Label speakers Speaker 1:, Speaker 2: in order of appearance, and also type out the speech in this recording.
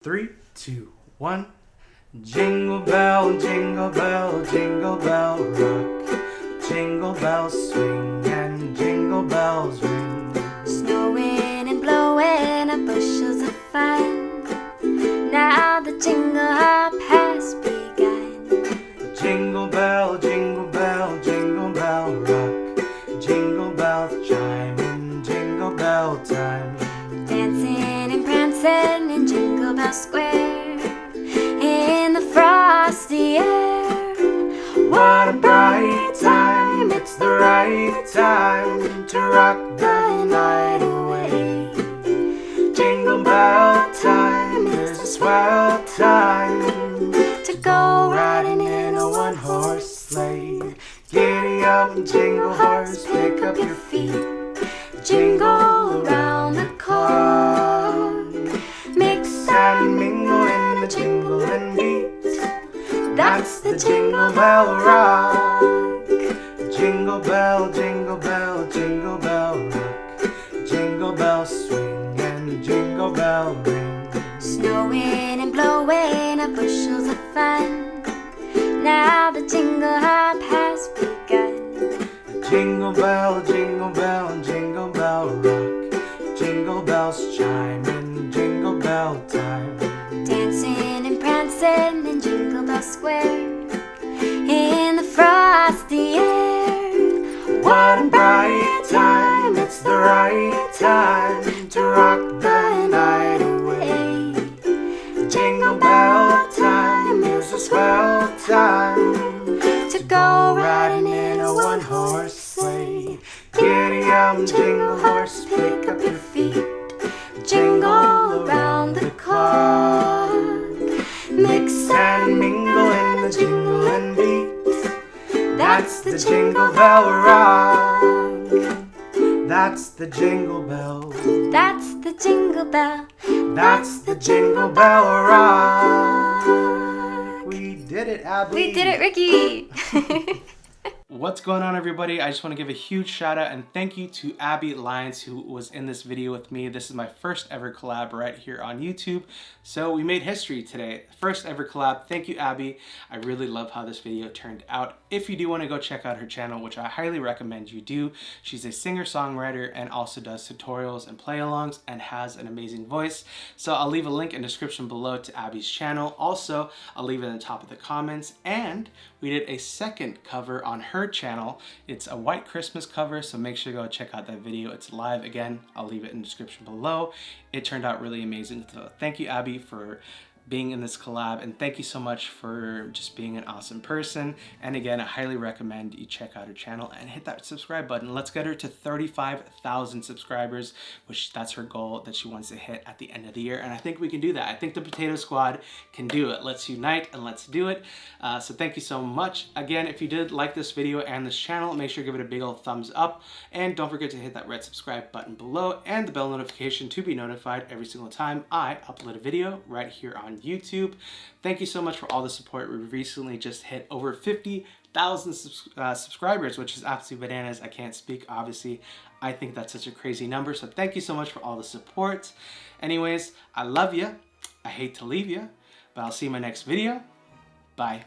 Speaker 1: 3, 2, 1. Jingle bell, jingle bell, jingle bell rock. Jingle bells swing and jingle bells ring.
Speaker 2: Snowin and blowin up bushels of fun. Now the jingle hop has begun.
Speaker 1: Jingle bell, jingle bell, jingle bell rock. Jingle bells chime in jingle bell time.
Speaker 2: Dancing and prancing in Jingle Bell Square, in the frosty air.
Speaker 1: What a bright time, it's the right time to rock the night away. Jingle bell time is a swell time
Speaker 2: To go
Speaker 1: riding in a one-horse sleigh. Giddy up, jingle horse, pick up your feet.
Speaker 2: jingle around the clock.
Speaker 1: Mix and mingle in the jingling beat. That's the Jingle Bell Rock. Jingle bell, jingle bell, jingle bell rock. Jingle bells swing and jingle bell ring.
Speaker 2: Snowin and blowin up bushels of fun. Now the jingle hop has begun.
Speaker 1: Jingle bell, jingle bell, jingle bell rock. Jingle bells chime in jingle bell time.
Speaker 2: Dancing and prancing in Jingle Bell Square, in the frosty air.
Speaker 1: What a bright time, it's the right time to rock the night away. Jingle bell time is a swell time
Speaker 2: To go
Speaker 1: riding
Speaker 2: riding
Speaker 1: in a one-horse sleigh. Giddy up, jingle horse, pick up your feet.
Speaker 2: jingle around the clock.
Speaker 1: Mix and mingle in the jingling beat. That's the Jingle Bell Rock. That's the Jingle Bell.
Speaker 2: That's the Jingle Bell.
Speaker 1: That's the Jingle Bell Rock. We did it, Abby.
Speaker 2: We did it, Ricky.
Speaker 1: What's going on, everybody? I just want to give a huge shout out and thank you to Abby Lyons, who was in this video with me. This is my first ever collab right here on YouTube. So we made history today. First ever collab. Thank you, Abby. I really love how this video turned out. If you do want to go check out her channel, which I highly recommend you do, she's a singer-songwriter and also does tutorials and play-alongs and has an amazing voice. So I'll leave a link in the description below to Abby's channel. Also, I'll leave it in the top of the comments. And we did a second cover on her channel. It's a White Christmas cover, so make sure to go check out that video. It's live again. I'll leave it in the description below. It turned out really amazing. So thank you, Abby, for being in this collab, and thank you so much for just being an awesome person. And again, I highly recommend you check out her channel and hit that subscribe button. Let's get her to 35,000 subscribers, which that's her goal that she wants to hit at the end of the year, and I think we can do that. I think the Potato Squad can do it. Let's unite and let's do it. So thank you so much. Again, if you did like this video and this channel, make sure to give it a big old thumbs up, and don't forget to hit that red subscribe button below and the bell notification to be notified every single time I upload a video right here on YouTube. Thank you so much for all the support. We recently just hit over 50,000 subscribers, which is absolutely bananas. I can't speak, obviously. I think that's such a crazy number. So thank you so much for all the support. Anyways, I love you. I hate to leave you, but I'll see you in my next video. Bye.